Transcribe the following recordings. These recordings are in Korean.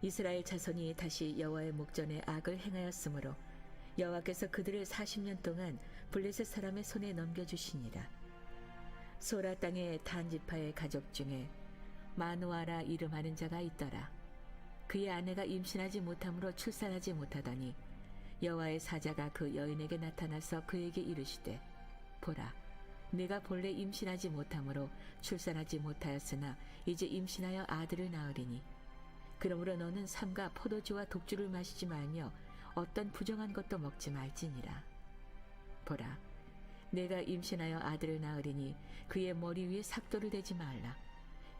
이스라엘 자손이 다시 여호와의 목전에 악을 행하였으므로 여호와께서 그들을 40년 동안 블레셋 사람의 손에 넘겨주시니라. 소라 땅의 단 지파의 가족 중에 마누아라 이름하는 자가 있더라. 그의 아내가 임신하지 못함으로 출산하지 못하더니 여호와의 사자가 그 여인에게 나타나서 그에게 이르시되, 보라, 네가 본래 임신하지 못함으로 출산하지 못하였으나 이제 임신하여 아들을 낳으리니 그러므로 너는 삼가 포도주와 독주를 마시지 말며 어떤 부정한 것도 먹지 말지니라. 보라, 내가 임신하여 아들을 낳으리니 그의 머리 위에 삭도를 대지 말라.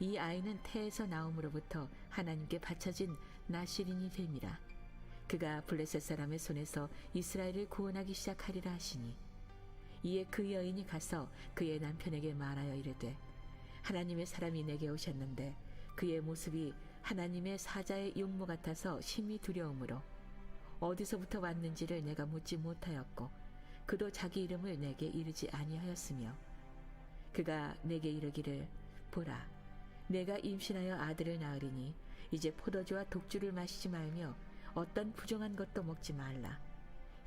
이 아이는 태에서 나옴으로부터 하나님께 바쳐진 나실인이 됨이라. 그가 블레셋 사람의 손에서 이스라엘을 구원하기 시작하리라 하시니, 이에 그 여인이 가서 그의 남편에게 말하여 이르되, 하나님의 사람이 내게 오셨는데 그의 모습이 하나님의 사자의 용모 같아서 심히 두려움으로 어디서부터 왔는지를 내가 묻지 못하였고 그도 자기 이름을 내게 이르지 아니하였으며, 그가 내게 이르기를, 보라, 내가 임신하여 아들을 낳으리니 이제 포도주와 독주를 마시지 말며 어떤 부정한 것도 먹지 말라.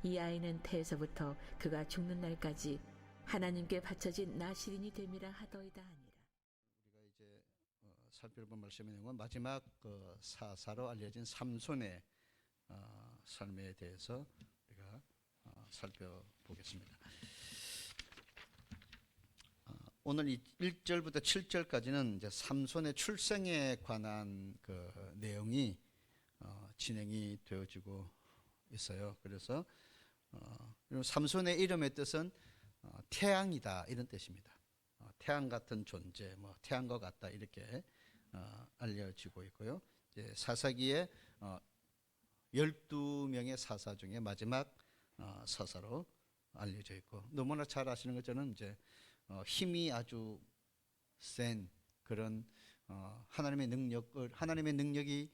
이 아이는 태에서부터 그가 죽는 날까지 하나님께 바쳐진 나실인이 됨이라 하더이다 하니라. 우리가 이제 살펴볼 말씀의 내용은 마지막 사사로 알려진 삼손의 삶에 대해서 우리가 살펴보겠습니다. 오늘 1절부터 7절까지는 이제 삼손의 출생에 관한 그 내용이 진행이 되어지고 있어요. 그래서 삼손의 이름의 뜻은 태양이다 이런 뜻입니다. 태양 같은 존재, 뭐 태양과 같다 이렇게 알려지고 있고요. 이제 사사기에 12명의 사사 중에 마지막 사사로 알려져 있고, 너무나 잘 아시는 것처럼 이제 힘이 아주 센 그런 하나님의 능력이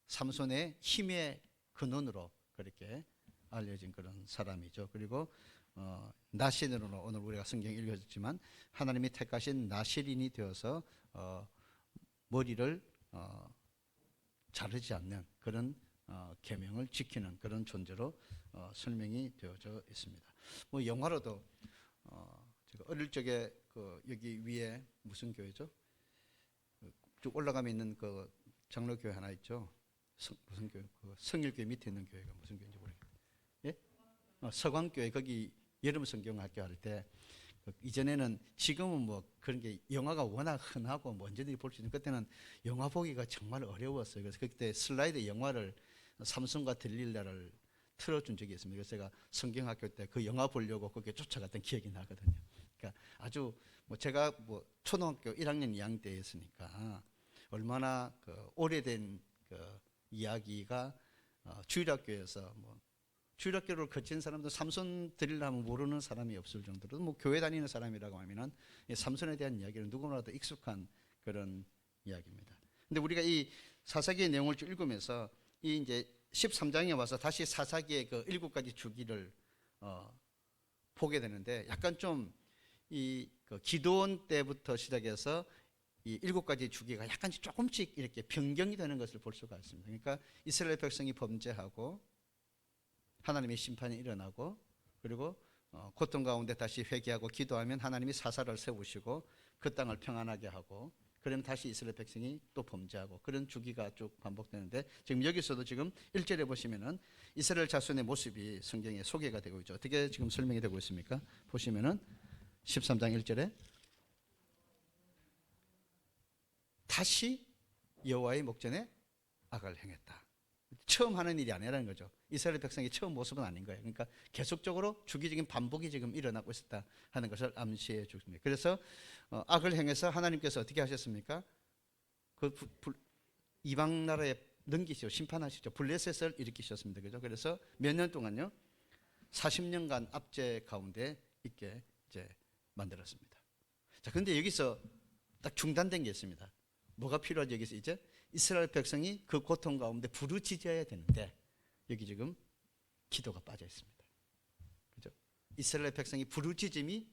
삼손의 힘의 근원으로 그렇게 알려진 그런 사람이죠. 그리고 나실인으로 오늘 우리가 성경 읽었지만 하나님이 택하신 나실인이 되어서 머리를 자르지 않는 그런 계명을 지키는 그런 존재로 설명이 되어져 있습니다. 뭐 영화로도 제가 어릴 적에 여기 위에 무슨 교회죠? 쭉 올라가면 있는 그 장로교회 하나 있죠. 무슨 교회? 그 성일교회 밑에 있는 교회가 무슨 교회인지 모르겠어요. 예? 서광교회 거기 여름 성경학교 할 때 이전에는, 지금은 뭐 그런 게 영화가 워낙 흔하고 뭐 언제든지 볼 수 있는, 그때는 영화 보기가 정말 어려웠어요. 그래서 그때 슬라이드 영화를 삼손과 들릴라를 틀어준 적이 있습니다. 그래서 제가 성경학교 때 그 영화 보려고 거기에 쫓아갔던 기억이 나거든요. 그러니까 아주 뭐 제가 뭐 초등학교 1학년 2학년 때였으니까 얼마나 그 오래된 그 이야기가 주일학교에서 뭐 주일학교를 거친 사람도 삼손 드리려면 모르는 사람이 없을 정도로, 뭐 교회 다니는 사람이라고 하면은 삼손에 대한 이야기는 누구나도 익숙한 그런 이야기입니다. 근데 우리가 이 사사기의 내용을 쭉 읽으면서 이 이제 13장에 와서 다시 사사기의 그 7가지 주기를 보게 되는데, 약간 좀 이 그 기드온 때부터 시작해서 이 7가지 주기가 약간 조금씩 이렇게 변경이 되는 것을 볼 수가 있습니다. 그러니까 이스라엘 백성이 범죄하고 하나님의 심판이 일어나고, 그리고 고통 가운데 다시 회개하고 기도하면 하나님이 사사를 세우시고 그 땅을 평안하게 하고, 그러면 다시 이스라엘 백성이 또 범죄하고, 그런 주기가 쭉 반복되는데, 지금 여기서도 지금 1절에 보시면은 이스라엘 자손의 모습이 성경에 소개가 되고 있죠. 어떻게 지금 설명이 되고 있습니까? 보시면은 13장 1절에 다시 여호와의 목전에 악을 행했다. 처음 하는 일이 아니라는 거죠. 이스라엘 백성의 처음 모습은 아닌 거예요. 그러니까 계속적으로 주기적인 반복이 지금 일어나고 있었다 하는 것을 암시해 줍니다. 그래서 악을 행해서 하나님께서 어떻게 하셨습니까? 그 이방 나라에 넘기시고 심판하시죠. 블레셋을 일으키셨습니다. 그죠? 그래서 몇 년 동안요? 40년간 압제 가운데 있게 이제 만들었습니다. 자, 근데 여기서 딱 중단된 게 있습니다. 뭐가 필요하죠? 여기서 이제 이스라엘 백성이 그 고통 가운데 부르짖어야 되는데, 여기 지금 기도가 빠져 있습니다. 그죠? 이스라엘 백성이 부르짖음이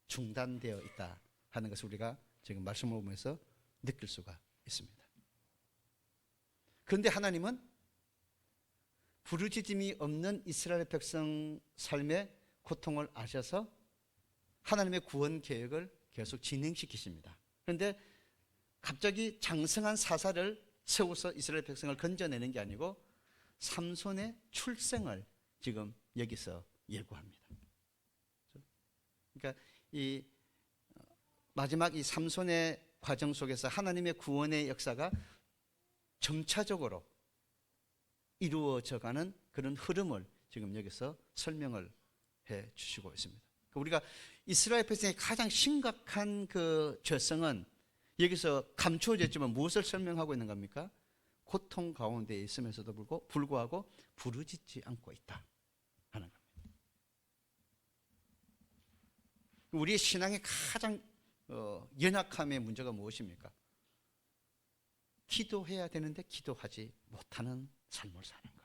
중단되어 있다 하는 것을 우리가 지금 말씀을 보면서 느낄 수가 있습니다. 그런데 하나님은 부르짖음이 없는 이스라엘 백성 삶의 고통을 아셔서 하나님의 구원 계획을 계속 진행시키십니다. 그런데 갑자기 장성한 사사를 세워서 이스라엘 백성을 건져내는 게 아니고 삼손의 출생을 지금 여기서 예고합니다. 그러니까 이 마지막 이 삼손의 과정 속에서 하나님의 구원의 역사가 점차적으로 이루어져가는 그런 흐름을 지금 여기서 설명을 해 주시고 있습니다. 우리가 이스라엘 백성의 가장 심각한 그 죄성은 여기서 감추어졌지만 무엇을 설명하고 있는 겁니까? 고통 가운데 있으면서도 불구하고 부르짖지 않고 있다 하는 겁니다. 우리의 신앙의 가장 연약함의 문제가 무엇입니까? 기도해야 되는데 기도하지 못하는 삶을 사는 것.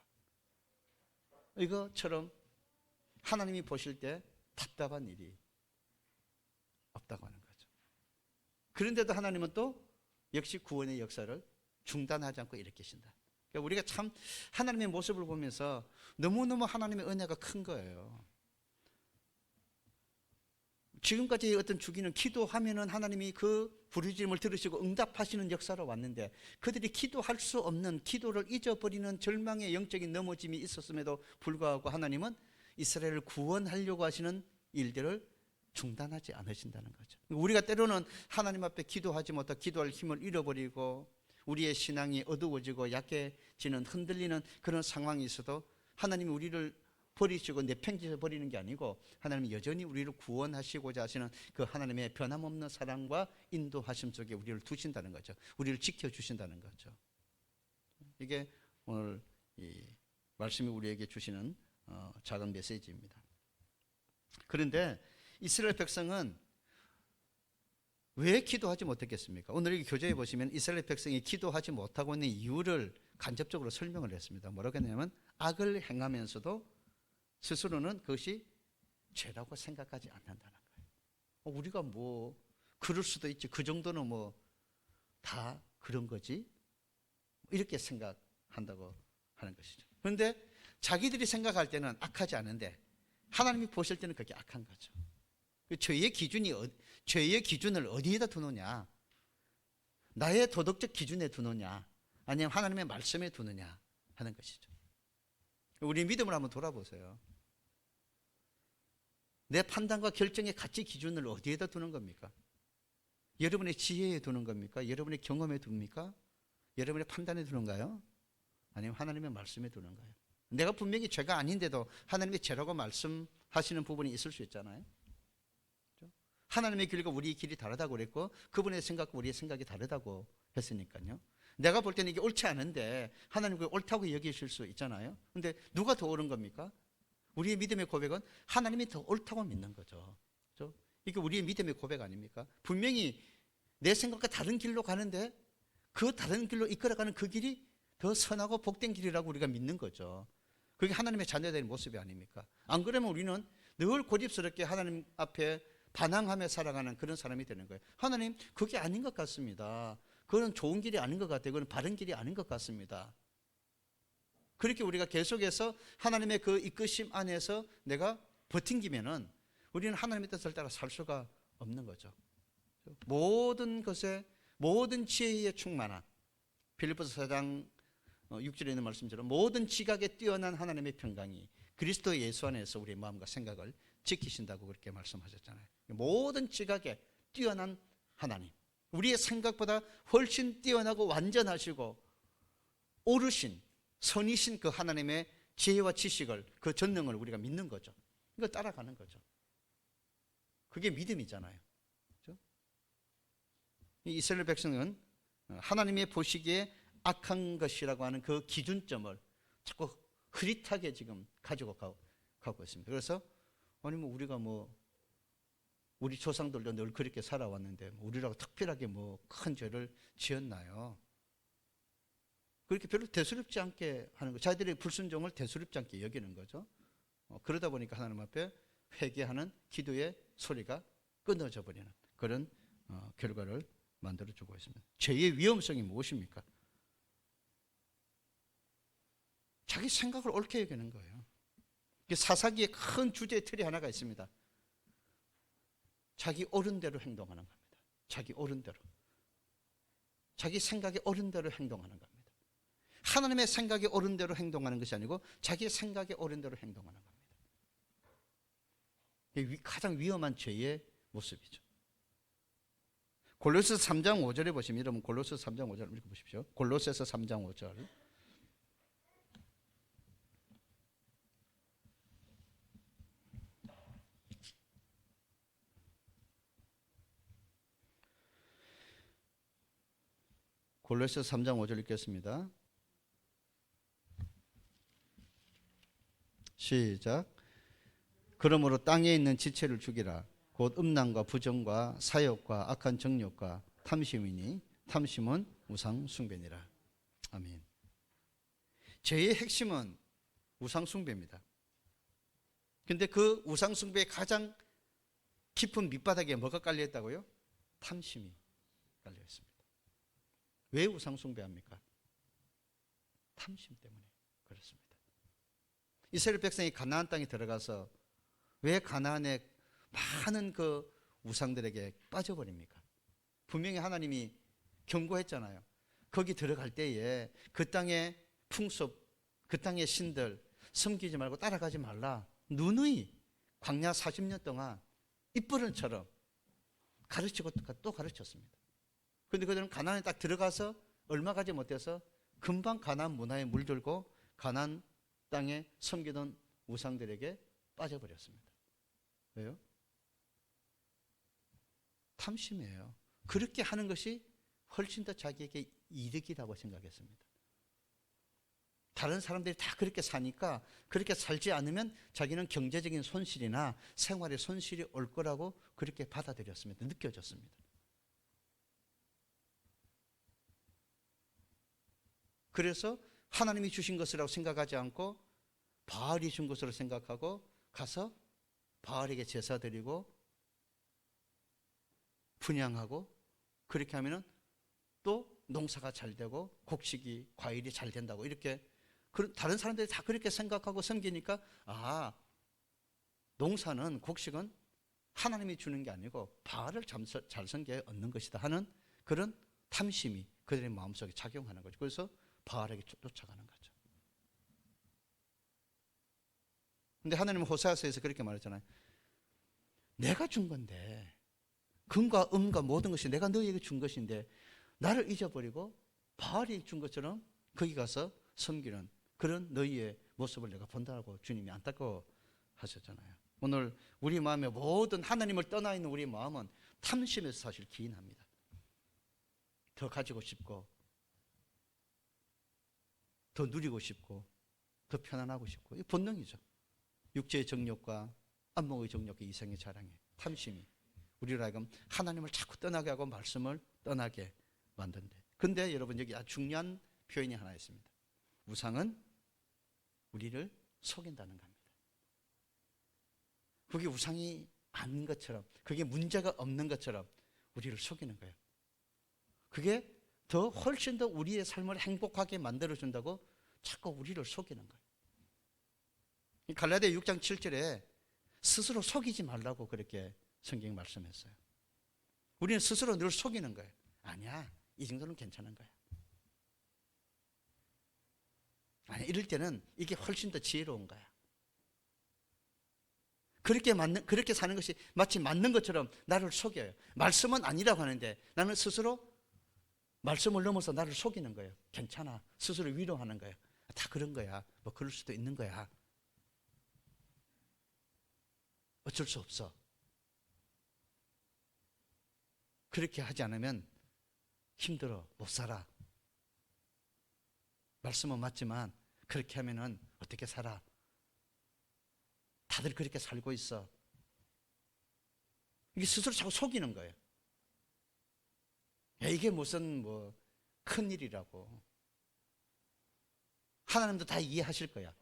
이것처럼 하나님이 보실 때 답답한 일이 없다고 하는 거죠. 그런데도 하나님은 또 역시 구원의 역사를 중단하지 않고 일으키신다. 그러니까 우리가 참 하나님의 모습을 보면서 너무너무 하나님의 은혜가 큰 거예요. 지금까지 어떤 주기는 기도하면은 하나님이 그 부르짖음을 들으시고 응답하시는 역사로 왔는데 그들이 기도할 수 없는, 기도를 잊어버리는 절망의 영적인 넘어짐이 있었음에도 불구하고 하나님은 이스라엘을 구원하려고 하시는 일들을 중단하지 않으신다는 거죠. 우리가 때로는 하나님 앞에 기도하지 못하고 기도할 힘을 잃어버리고 우리의 신앙이 어두워지고 약해지는, 흔들리는 그런 상황이 있어도 하나님이 우리를 버리시고 내팽개쳐 버리는 게 아니고 하나님이 여전히 우리를 구원하시고자 하시는 그 하나님의 변함없는 사랑과 인도하심 속에 우리를 두신다는 거죠. 우리를 지켜주신다는 거죠. 이게 오늘 이 말씀이 우리에게 주시는 작은 메시지입니다. 그런데 이스라엘 백성은 왜 기도하지 못했겠습니까? 오늘 여기 교재에 보시면 이스라엘 백성이 기도하지 못하고 있는 이유를 간접적으로 설명을 했습니다. 뭐라고 했냐면 악을 행하면서도 스스로는 그것이 죄라고 생각하지 않는다는 거예요. 우리가 뭐 그럴 수도 있지, 그 정도는 뭐 다 그런 거지, 이렇게 생각한다고 하는 것이죠. 그런데 자기들이 생각할 때는 악하지 않은데 하나님이 보실 때는 그게 악한 거죠. 죄의 기준을 어디에다 두느냐, 나의 도덕적 기준에 두느냐 아니면 하나님의 말씀에 두느냐 하는 것이죠. 우리 믿음을 한번 돌아보세요. 내 판단과 결정의 가치 기준을 어디에다 두는 겁니까? 여러분의 지혜에 두는 겁니까? 여러분의 경험에 둡니까? 여러분의 판단에 두는가요? 아니면 하나님의 말씀에 두는가요? 내가 분명히 죄가 아닌데도 하나님의 죄라고 말씀하시는 부분이 있을 수 있잖아요. 하나님의 길과 우리의 길이 다르다고 그랬고 그분의 생각과 우리의 생각이 다르다고 했으니까요. 내가 볼 때는 이게 옳지 않은데 하나님 그게 옳다고 여기실 수 있잖아요. 근데 누가 더 옳은 겁니까? 우리의 믿음의 고백은 하나님이 더 옳다고 믿는 거죠. 그렇죠? 이게 우리의 믿음의 고백 아닙니까? 분명히 내 생각과 다른 길로 가는데 그 다른 길로 이끌어가는 그 길이 더 선하고 복된 길이라고 우리가 믿는 거죠. 그게 하나님의 자녀들의 모습이 아닙니까? 안 그러면 우리는 늘 고집스럽게 하나님 앞에 반항하며 살아가는 그런 사람이 되는 거예요. 하나님, 그게 아닌 것 같습니다. 그건 좋은 길이 아닌 것 같아요. 그건 바른 길이 아닌 것 같습니다. 그렇게 우리가 계속해서 하나님의 그 이끄심 안에서 내가 버틴기면은 우리는 하나님의 뜻을 따라 살 수가 없는 거죠. 모든 것에, 모든 지혜에 충만한, 빌립보서 4장 6절에 있는 말씀처럼 모든 지각에 뛰어난 하나님의 평강이 그리스도 예수 안에서 우리의 마음과 생각을 지키신다고 그렇게 말씀하셨잖아요. 모든 지각에 뛰어난 하나님, 우리의 생각보다 훨씬 뛰어나고 완전하시고 오르신 선이신 그 하나님의 지혜와 지식을, 그 전능을 우리가 믿는 거죠. 이거 따라가는 거죠. 그게 믿음이잖아요. 그렇죠? 이스라엘 백성은 하나님의 보시기에 악한 것이라고 하는 그 기준점을 자꾸 흐릿하게 지금 가지고 가고 있습니다. 그래서 아니 뭐 우리가 뭐 우리 조상들도 늘 그렇게 살아왔는데 우리라고 특별하게 뭐 큰 죄를 지었나요? 그렇게 별로 대수롭지 않게 하는 거, 자기들의 불순종을 대수롭지 않게 여기는 거죠. 그러다 보니까 하나님 앞에 회개하는 기도의 소리가 끊어져 버리는 그런 결과를 만들어주고 있습니다. 죄의 위험성이 무엇입니까? 자기 생각을 옳게 여기는 거예요. 사사기의 큰 주제 틀이 하나가 있습니다. 자기 옳은 대로 행동하는 겁니다. 자기 옳은 대로. 자기 생각에 옳은 대로 행동하는 겁니다. 하나님의 생각에 옳은 대로 행동하는 것이 아니고 자기 생각에 옳은 대로 행동하는 겁니다. 이게 가장 위험한 죄의 모습이죠. 골로새서 3장 5절에 보시면, 여러분 골로새서 3장 5절 읽어보십시오. 골로새서 3장 5절. 골로새서 3장 5절 읽겠습니다. 시작. 그러므로 땅에 있는 지체를 죽이라. 곧 음란과 부정과 사욕과 악한 정욕과 탐심이니 탐심은 우상 숭배니라. 아멘. 죄의 핵심은 우상 숭배입니다. 근데 그 우상 숭배의 가장 깊은 밑바닥에 뭐가 깔려 있다고요? 탐심이 깔려 있습니다. 왜 우상 숭배합니까? 탐심 때문에 그렇습니다. 이스라엘 백성이 가나안 땅에 들어가서 왜 가나안에 많은 그 우상들에게 빠져버립니까? 분명히 하나님이 경고했잖아요. 거기 들어갈 때에 그 땅의 풍습, 그 땅의 신들 섬기지 말고 따라가지 말라. 누누이 광야 40년 동안 입버릇처럼 가르치고 또 가르쳤습니다. 그런데 그들은 가나안에 딱 들어가서 얼마 가지 못해서 금방 가나안 문화에 물들고 가나안 땅에 섬기던 우상들에게 빠져버렸습니다. 왜요? 탐심이에요. 그렇게 하는 것이 훨씬 더 자기에게 이득이라고 생각했습니다. 다른 사람들이 다 그렇게 사니까 그렇게 살지 않으면 자기는 경제적인 손실이나 생활의 손실이 올 거라고 그렇게 받아들였습니다. 느껴졌습니다. 그래서 하나님이 주신 것이라고 생각하지 않고 바알이 준 것으로 생각하고 가서 바알에게 제사 드리고 분향하고, 그렇게 하면은 또 농사가 잘 되고 곡식이 과일이 잘 된다고, 이렇게 다른 사람들이 다 그렇게 생각하고 섬기니까 농사는 곡식은 하나님이 주는 게 아니고 바알을 잘 섬겨야 얻는 것이다 하는 그런 탐심이 그들의 마음속에 작용하는 거죠. 그래서 바알에게 쫓아가는 거죠. 근데 하나님은 호세아서에서 그렇게 말했잖아요. 내가 준 건데, 금과 음과 모든 것이 내가 너희에게 준 것인데 나를 잊어버리고 바알이 준 것처럼 거기 가서 섬기는 그런 너희의 모습을 내가 본다고 주님이 안타까워 하셨잖아요. 오늘 우리 마음에 모든 하나님을 떠나 있는 우리 마음은 탐심에서 사실 기인합니다. 더 가지고 싶고, 더 누리고 싶고, 더 편안하고 싶고, 이 본능이죠. 육체의 정욕과 안목의 정욕과 이생의 자랑에 탐심이 우리로 하여금 하나님을 자꾸 떠나게 하고 말씀을 떠나게 만든대. 근데 여러분, 여기 아주 중요한 표현이 하나 있습니다. 우상은 우리를 속인다는 겁니다. 그게 우상이 아닌 것처럼, 그게 문제가 없는 것처럼 우리를 속이는 거예요. 그게 더 훨씬 더 우리의 삶을 행복하게 만들어준다고 자꾸 우리를 속이는 거예요. 갈라디아 6장 7절에 스스로 속이지 말라고 그렇게 성경이 말씀했어요. 우리는 스스로 늘 속이는 거예요. 아니야, 이 정도는 괜찮은 거야. 아니, 이럴 때는 이게 훨씬 더 지혜로운 거야. 그렇게 사는 것이 마치 맞는 것처럼 나를 속여요. 말씀은 아니라고 하는데 나는 스스로 말씀을 넘어서 나를 속이는 거예요. 괜찮아. 스스로 위로하는 거예요. 다 그런 거야. 뭐 그럴 수도 있는 거야. 어쩔 수 없어. 그렇게 하지 않으면 힘들어. 못 살아. 말씀은 맞지만 그렇게 하면은 어떻게 살아? 다들 그렇게 살고 있어. 이게 스스로 자꾸 속이는 거예요. 야, 이게 무슨 뭐 큰일이라고. 하나님도 다 이해하실 거야.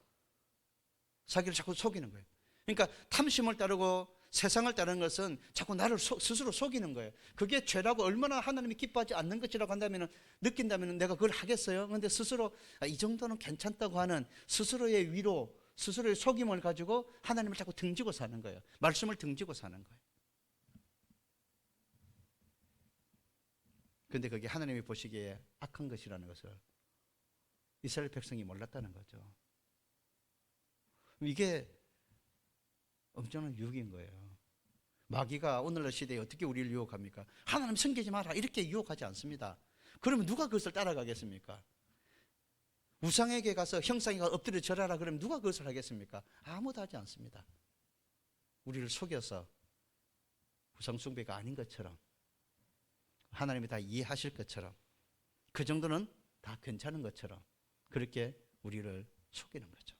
자기를 자꾸 속이는 거예요. 그러니까 탐심을 따르고 세상을 따르는 것은 자꾸 나를 스스로 속이는 거예요. 그게 죄라고 얼마나 하나님이 기뻐하지 않는 것이라고 한다면, 느낀다면 내가 그걸 하겠어요? 그런데 스스로 이 정도는 괜찮다고 하는 스스로의 위로, 스스로의 속임을 가지고 하나님을 자꾸 등지고 사는 거예요. 말씀을 등지고 사는 거예요. 그런데 그게 하나님이 보시기에 악한 것이라는 것을 이스라엘 백성이 몰랐다는 거죠. 이게 엄청난 유혹인 거예요. 마귀가 오늘날 시대에 어떻게 우리를 유혹합니까? 하나님 섬기지 마라 이렇게 유혹하지 않습니다. 그러면 누가 그것을 따라가겠습니까? 우상에게 가서 형상이 엎드려 절하라 그러면 누가 그것을 하겠습니까? 아무도 하지 않습니다. 우리를 속여서 우상 숭배가 아닌 것처럼, 하나님이 다 이해하실 것처럼, 그 정도는 다 괜찮은 것처럼 그렇게 우리를 속이는 거죠.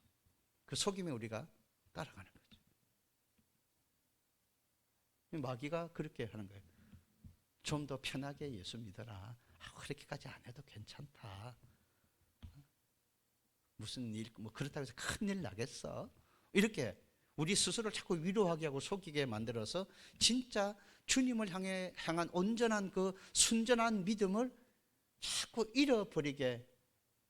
그 속임에 우리가 따라가는 거죠. 마귀가 그렇게 하는 거예요. 좀 더 편하게 예수 믿어라. 그렇게까지 안 해도 괜찮다. 무슨 일, 뭐 그렇다고 해서 큰일 나겠어? 이렇게 우리 스스로를 자꾸 위로하게 하고 속이게 만들어서 진짜 주님을 향한 온전한 그 순전한 믿음을 자꾸 잃어버리게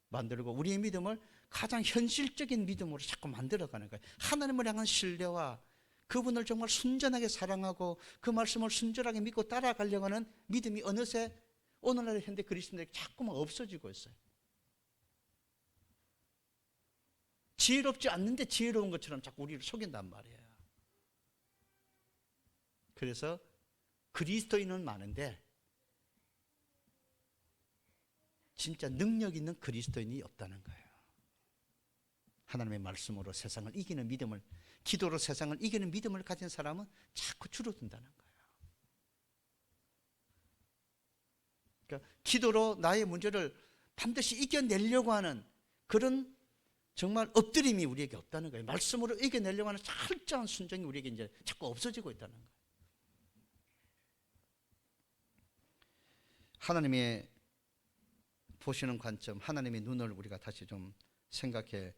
만들고, 우리의 믿음을 가장 현실적인 믿음으로 자꾸 만들어가는 거예요. 하나님을 향한 신뢰와 그분을 정말 순전하게 사랑하고 그 말씀을 순전하게 믿고 따라가려고 하는 믿음이 어느새 오늘날의 현대 그리스도인들에게 자꾸만 없어지고 있어요. 지혜롭지 않는데 지혜로운 것처럼 자꾸 우리를 속인단 말이에요. 그래서 그리스도인은 많은데 진짜 능력 있는 그리스도인이 없다는 거예요. 하나님의 말씀으로 세상을 이기는 믿음을, 기도로 세상을 이기는 믿음을 가진 사람은 자꾸 줄어든다는 거예요. 그러니까 기도로 나의 문제를 반드시 이겨내려고 하는 그런 정말 엎드림이 우리에게 없다는 거예요. 말씀으로 이겨내려고 하는 철저한 순종이 우리에게 이제 자꾸 없어지고 있다는 거예요. 하나님의 보시는 관점, 하나님의 눈을 우리가 다시 좀 생각해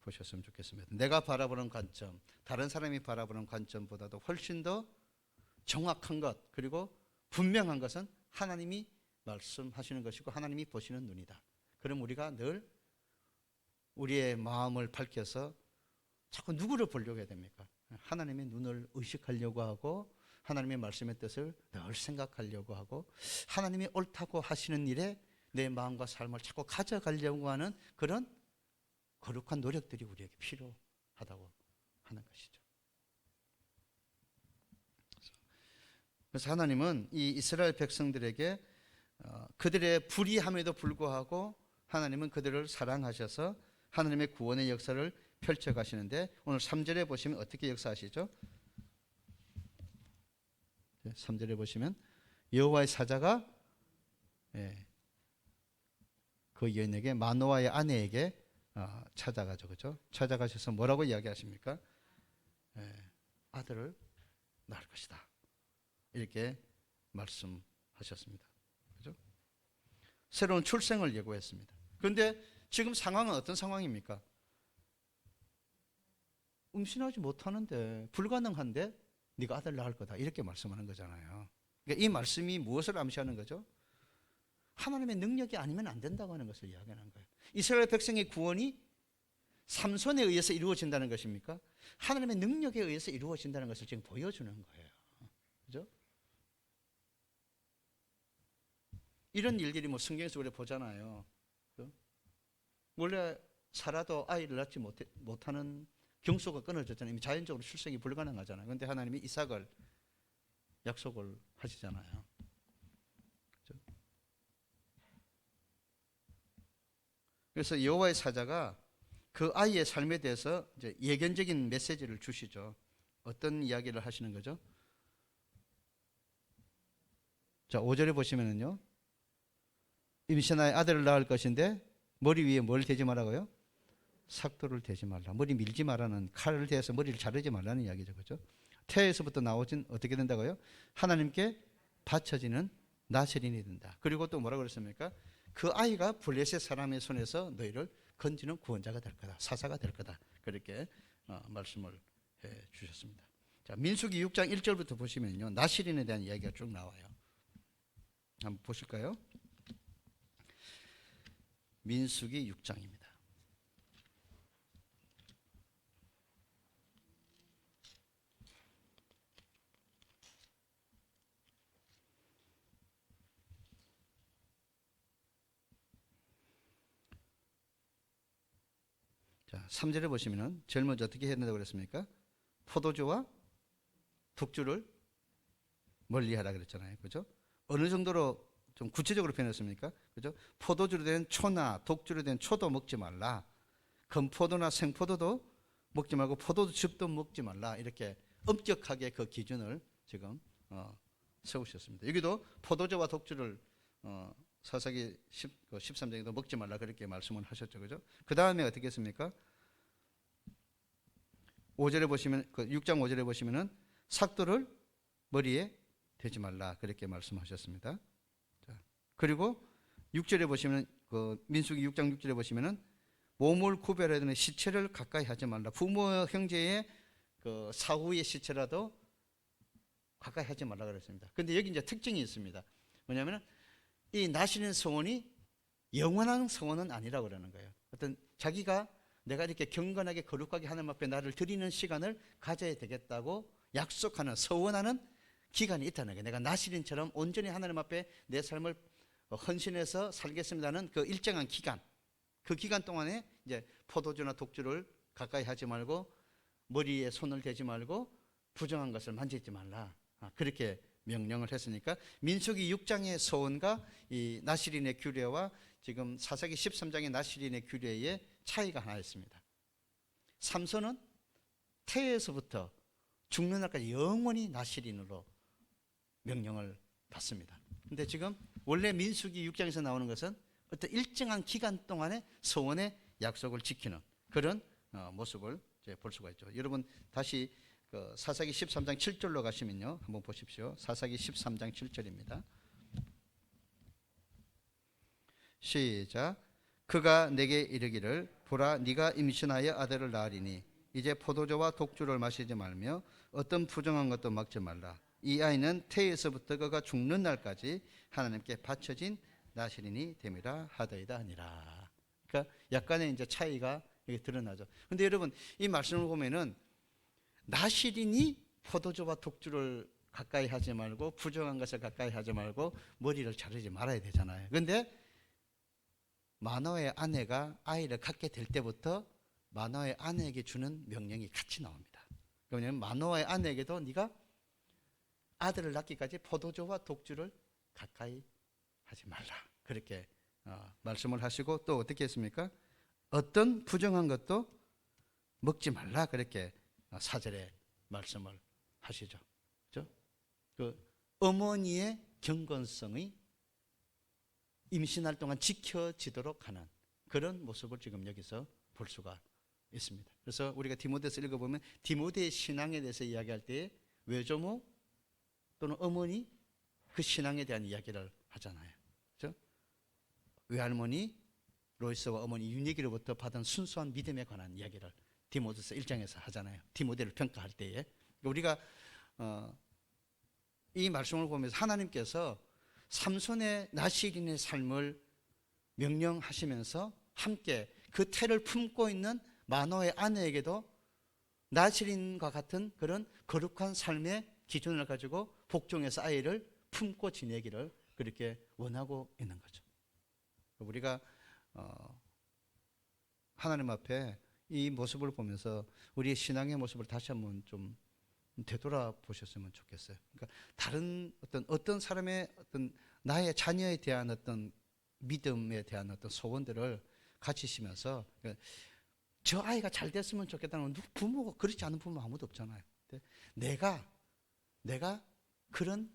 보셨으면 좋겠습니다. 내가 바라보는 관점, 다른 사람이 바라보는 관점보다도 훨씬 더 정확한 것, 그리고 분명한 것은 하나님이 말씀하시는 것이고 하나님이 보시는 눈이다. 그럼 우리가 늘 우리의 마음을 밝혀서 자꾸 누구를 보려고 해야 됩니까? 하나님의 눈을 의식하려고 하고 하나님의 말씀의 뜻을 늘 생각하려고 하고 하나님이 옳다고 하시는 일에 내 마음과 삶을 자꾸 가져가려고 하는 그런 거룩한 노력들이 우리에게 필요하다고 하는 것이죠. 그래서 하나님은 이 이스라엘 백성들에게 그들의 불의함에도 불구하고 하나님은 그들을 사랑하셔서 하나님의 구원의 역사를 펼쳐가시는데, 오늘 3절에 보시면 어떻게 역사하시죠? 3절에 보시면 여호와의 사자가 그 여인에게, 마노아의 아내에게 찾아가죠. 그죠? 찾아가셔서 뭐라고 이야기하십니까? 아들을 낳을 것이다. 이렇게 말씀하셨습니다. 그죠? 새로운 출생을 예고했습니다. 그런데 지금 상황은 어떤 상황입니까? 임신하지 못하는데, 불가능한데 네가 아들 낳을 거다 이렇게 말씀하는 거잖아요. 그러니까 이 말씀이 무엇을 암시하는 거죠? 하나님의 능력이 아니면 안 된다고 하는 것을 이야기하는 거예요. 이스라엘 백성의 구원이 삼손에 의해서 이루어진다는 것입니까? 하나님의 능력에 의해서 이루어진다는 것을 지금 보여주는 거예요. 그죠? 이런 일들이 뭐 성경에서 우리 보잖아요. 그죠? 원래 사라도 아이를 낳지 못하는 경소가 끊어졌잖아요. 이미 자연적으로 출생이 불가능하잖아요. 그런데 하나님이 이삭을 약속을 하시잖아요. 그죠? 그래서 여호와의 사자가 그 아이의 삶에 대해서 이제 예견적인 메시지를 주시죠. 어떤 이야기를 하시는 거죠? 자, 5절에 보시면은요, 임신하여 아들을 낳을 것인데 머리 위에 뭘 대지 말라고요? 삭도를 대지 말라. 머리 밀지 말라는, 칼을 대서 머리를 자르지 말라는 이야기죠. 그죠? 태에서부터 나오진 어떻게 된다고요? 하나님께 바쳐지는 나세린이 된다. 그리고 또 뭐라고 그랬습니까? 그 아이가 블레셋 사람의 손에서 너희를 건지는 구원자가 될 거다. 사사가 될 거다. 그렇게 말씀을 해 주셨습니다. 자, 민수기 6장 1절부터 보시면요, 나실인에 대한 이야기가 쭉 나와요. 한번 보실까요? 민수기 6장입니다. 자, 3절에 보시면은 제일 먼저 어떻게 해야 된다고 그랬습니까? 포도주와 독주를 멀리하라 그랬잖아요. 그죠? 어느 정도로 좀 구체적으로 표현했습니까? 그죠? 포도주로 된 초나 독주로 된 초도 먹지 말라. 건포도나 생포도도 먹지 말고 포도즙도 먹지 말라. 이렇게 엄격하게 그 기준을 지금 세우셨습니다. 여기도 포도주와 독주를 사사기 13장에도 먹지 말라 그렇게 말씀을 하셨죠. 그죠? 그 다음에 어떻게 했습니까? 5절에 보시면, 6장 5절에 보시면은 삭도를 머리에 대지 말라 그렇게 말씀하셨습니다. 자, 그리고 6절에 보시면, 민수기 6장 6절에 보시면은 몸을 구별해야 되는 시체를 가까이 하지 말라. 부모 형제의 사후의 시체라도 가까이 하지 말라 그랬습니다. 근데 여기 이제 특징이 있습니다. 뭐냐면은 이 나시는 성원이 영원한 성원은 아니라고 그러는 거예요. 어떤 자기가 내가 이렇게 경건하게 거룩하게 하나님 앞에 나를 드리는 시간을 가져야 되겠다고 약속하는, 서원하는 기간이 있다는 거예요. 내가 나시린처럼 온전히 하나님 앞에 내 삶을 헌신해서 살겠습니다는 그 일정한 기간, 그 기간 동안에 이제 포도주나 독주를 가까이 하지 말고 머리에 손을 대지 말고 부정한 것을 만지지 말라. 그렇게 명령을 했으니까 민수기 6장의 서원과 이 나시린의 규례와 지금 사사기 13장의 나시린의 규례의 차이가 하나 있습니다. 삼손은 태에서부터 죽는 날까지 영원히 나시린으로 명령을 받습니다. 근데 지금 원래 민수기 6장에서 나오는 것은 어떤 일정한 기간 동안의 서원의 약속을 지키는 그런 모습을 볼 수가 있죠. 여러분 다시 사사기 13장 7절로 가시면요, 한번 보십시오. 사사기 13장 7절입니다. 시작. 그가 내게 이르기를 보라 네가 임신하여 아들을 낳으리니 이제 포도주와 독주를 마시지 말며 어떤 부정한 것도 먹지 말라. 이 아이는 태에서부터 그가 죽는 날까지 하나님께 바쳐진 나시린이 됨이라 하더이다 하니라. 그러니까 약간의 이제 차이가 여기 드러나죠. 근데 여러분 이 말씀을 보면은 나시린이 포도주와 독주를 가까이 하지 말고 부정한 것을 가까이 하지 말고 머리를 자르지 말아야 되잖아요. 그런데 마노아의 아내가 아이를 갖게 될 때부터 마노아의 아내에게 주는 명령이 같이 나옵니다. 왜냐하면 마노아의 아내에게도 네가 아들을 낳기까지 포도주와 독주를 가까이 하지 말라 그렇게 말씀을 하시고 또 어떻게 했습니까? 어떤 부정한 것도 먹지 말라 그렇게 4절에 말씀을 하시죠. 그렇죠? 그 어머니의 경건성이 임신할 동안 지켜지도록 하는 그런 모습을 지금 여기서 볼 수가 있습니다. 그래서 우리가 디모데서 읽어보면 디모데의 신앙에 대해서 이야기할 때 외조모 또는 어머니 그 신앙에 대한 이야기를 하잖아요. 그렇죠? 외할머니 로이스와 어머니 윤희기로부터 받은 순수한 믿음에 관한 이야기를 디모데서 1장에서 하잖아요. 디모데를 평가할 때에 우리가 이 말씀을 보면서 하나님께서 삼손의 나시린의 삶을 명령하시면서 함께 그 태를 품고 있는 마노아의 아내에게도 나시린과 같은 그런 거룩한 삶의 기준을 가지고 복종해서 아이를 품고 지내기를 그렇게 원하고 있는 거죠. 우리가 하나님 앞에 이 모습을 보면서 우리의 신앙의 모습을 다시 한번 좀 되돌아보셨으면 좋겠어요. 그러니까 다른 어떤 사람의 어떤 나의 자녀에 대한 어떤 믿음에 대한 어떤 소원들을 가지시면서 저 아이가 잘 됐으면 좋겠다는 부모가 그렇지 않은 부모 아무도 없잖아요. 내가 그런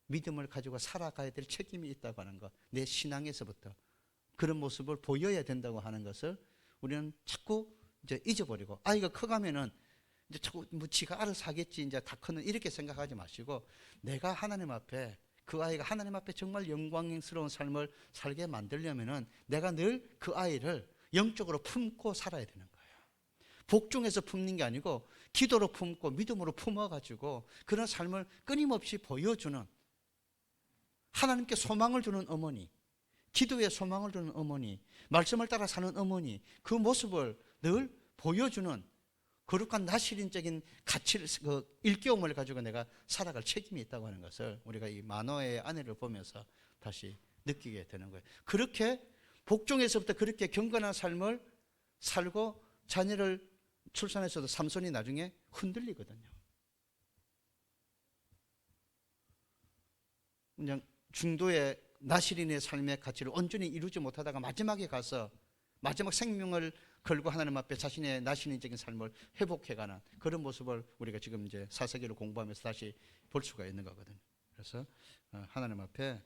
믿음을 가지고 살아가야 될 책임이 있다고 하는 것, 내 신앙에서부터 그런 모습을 보여야 된다고 하는 것을 우리는 자꾸 이제 잊어버리고 아이가 커가면은 이제 자꾸 뭐 지가 알아서 하겠지 이제 다 커는 이렇게 생각하지 마시고 내가 하나님 앞에 그 아이가 하나님 앞에 정말 영광스러운 삶을 살게 만들려면은 내가 늘 그 아이를 영적으로 품고 살아야 되는 거예요. 복종해서 품는 게 아니고 기도로 품고 믿음으로 품어가지고 그런 삶을 끊임없이 보여주는, 하나님께 소망을 주는 어머니, 기도에 소망을 주는 어머니, 말씀을 따라 사는 어머니, 그 모습을 늘 보여주는 거룩한 나시린적인 가치를, 그 일깨움을 가지고 내가 살아갈 책임이 있다고 하는 것을 우리가 이 마노아의 아내를 보면서 다시 느끼게 되는 거예요. 그렇게 복종에서부터 그렇게 경건한 삶을 살고 자녀를 출산해서도 삼손이 나중에 흔들리거든요. 그냥 중도의 나시린의 삶의 가치를 온전히 이루지 못하다가 마지막에 가서 마지막 생명을 걸고 하나님 앞에 자신의 나시린적인 삶을 회복해가는 그런 모습을 우리가 지금 이제 사사기를 공부하면서 다시 볼 수가 있는 거거든요. 그래서 하나님 앞에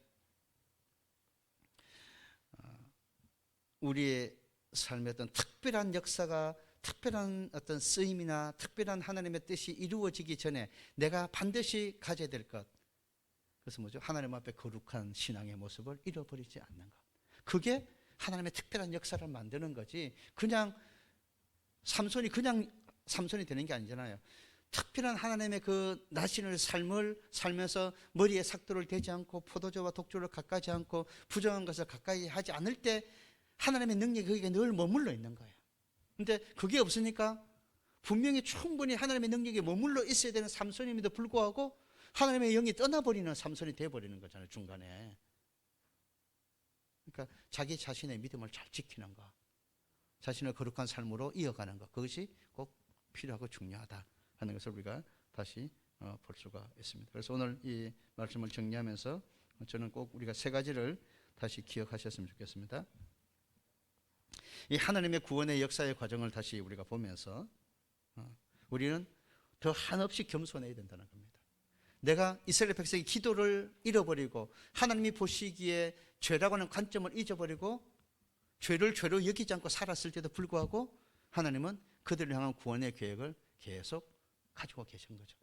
우리의 삶의 어떤 특별한 역사가, 특별한 어떤 쓰임이나 특별한 하나님의 뜻이 이루어지기 전에 내가 반드시 가져야 될 것, 그래서 뭐죠? 하나님 앞에 거룩한 신앙의 모습을 잃어버리지 않는 것. 그게 하나님의 특별한 역사를 만드는 거지, 그냥 삼손이 그냥 삼손이 되는 게 아니잖아요. 특별한 하나님의 그 나신의 삶을 살면서 머리에 삭도를 대지 않고 포도주와 독주를 가까이 않고 부정한 것을 가까이 하지 않을 때 하나님의 능력이 거기에 늘 머물러 있는 거예요. 근데 그게 없으니까 분명히 충분히 하나님의 능력이 머물러 있어야 되는 삼손임에도 불구하고 하나님의 영이 떠나버리는 삼손이 되어버리는 거잖아요, 중간에. 그러니까 자기 자신의 믿음을 잘 지키는 것, 자신의 거룩한 삶으로 이어가는 것, 그것이 꼭 필요하고 중요하다 하는 것을 우리가 다시 볼 수가 있습니다. 그래서 오늘 이 말씀을 정리하면서 저는 꼭 우리가 세 가지를 다시 기억하셨으면 좋겠습니다. 이 하나님의 구원의 역사의 과정을 다시 우리가 보면서 우리는 더 한없이 겸손해야 된다는 겁니다. 내가 이스라엘 백성의 기도를 잃어버리고 하나님이 보시기에 죄라고 하는 관점을 잊어버리고 죄를 죄로 여기지 않고 살았을 때도 불구하고 하나님은 그들을 향한 구원의 계획을 계속 가지고 계신 거죠.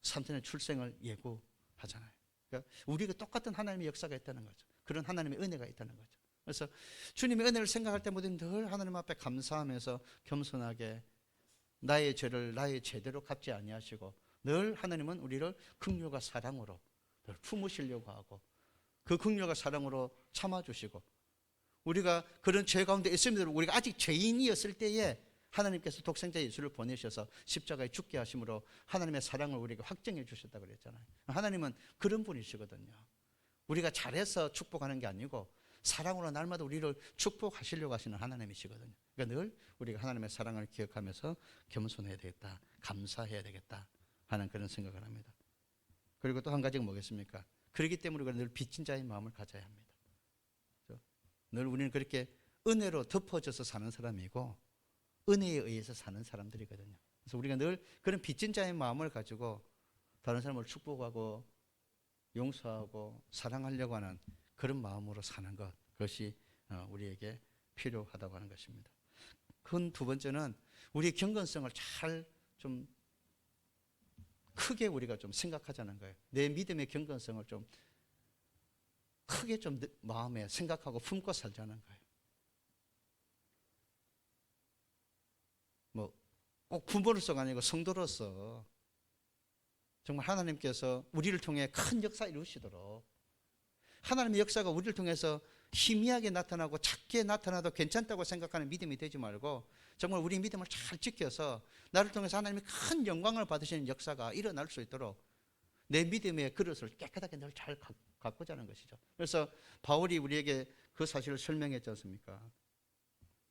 삼손의 출생을 예고하잖아요. 그러니까 우리가 똑같은 하나님의 역사가 있다는 거죠. 그런 하나님의 은혜가 있다는 거죠. 그래서 주님의 은혜를 생각할 때마다 늘 하나님 앞에 감사하면서 겸손하게 나의 죄를 나의 죄대로 갚지 아니하시고 늘 하나님은 우리를 긍휼과 사랑으로 늘 품으시려고 하고 그 긍휼과 사랑으로 참아주시고 우리가 그런 죄 가운데 있음에도 우리가 아직 죄인이었을 때에 하나님께서 독생자 예수를 보내셔서 십자가에 죽게 하심으로 하나님의 사랑을 우리에게 확증해 주셨다고 그랬잖아요. 하나님은 그런 분이시거든요. 우리가 잘해서 축복하는 게 아니고 사랑으로 날마다 우리를 축복하시려고 하시는 하나님이시거든요. 그러니까 늘 우리가 하나님의 사랑을 기억하면서 겸손해야 되겠다, 감사해야 되겠다 하는 그런 생각을 합니다. 그리고 또 한 가지가 뭐겠습니까? 그렇기 때문에 우리가 늘 빚진 자의 마음을 가져야 합니다. 늘 우리는 그렇게 은혜로 덮어져서 사는 사람이고 은혜에 의해서 사는 사람들이거든요. 그래서 우리가 늘 그런 빚진 자의 마음을 가지고 다른 사람을 축복하고 용서하고 사랑하려고 하는 그런 마음으로 사는 것, 그것이 우리에게 필요하다고 하는 것입니다. 큰 두 번째는 우리의 경건성을 잘 좀 크게 우리가 좀 생각하자는 거예요. 내 믿음의 경건성을 좀 크게 좀 마음에 생각하고 품고 살자는 거예요. 뭐 꼭 부모로서가 아니고 성도로서 정말 하나님께서 우리를 통해 큰 역사 이루시도록 하나님의 역사가 우리를 통해서 희미하게 나타나고 작게 나타나도 괜찮다고 생각하는 믿음이 되지 말고 정말 우리 믿음을 잘 지켜서 나를 통해서 하나님이 큰 영광을 받으시는 역사가 일어날 수 있도록 내 믿음의 그릇을 깨끗하게 늘 잘 가꾸자 하는 것이죠. 그래서 바울이 우리에게 그 사실을 설명했지 않습니까?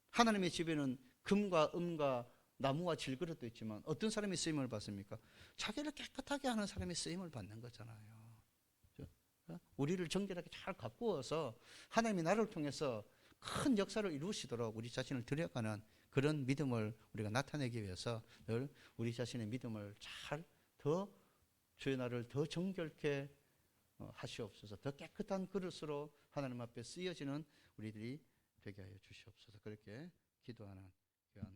하나님의 집에는 금과 은과 나무와 질그릇도 있지만 어떤 사람이 쓰임을 받습니까? 자기를 깨끗하게 하는 사람이 쓰임을 받는 거잖아요. 우리를 정결하게 잘 가꾸어서 하나님이 나를 통해서 큰 역사를 이루시도록 우리 자신을 들여가는 그런 믿음을 우리가 나타내기 위해서 늘 우리 자신의 믿음을 잘 더 주의 나를 더 정결케 하시옵소서. 더 깨끗한 그릇으로 하나님 앞에 쓰여지는 우리들이 되게 하여 주시옵소서. 그렇게 기도하는 귀한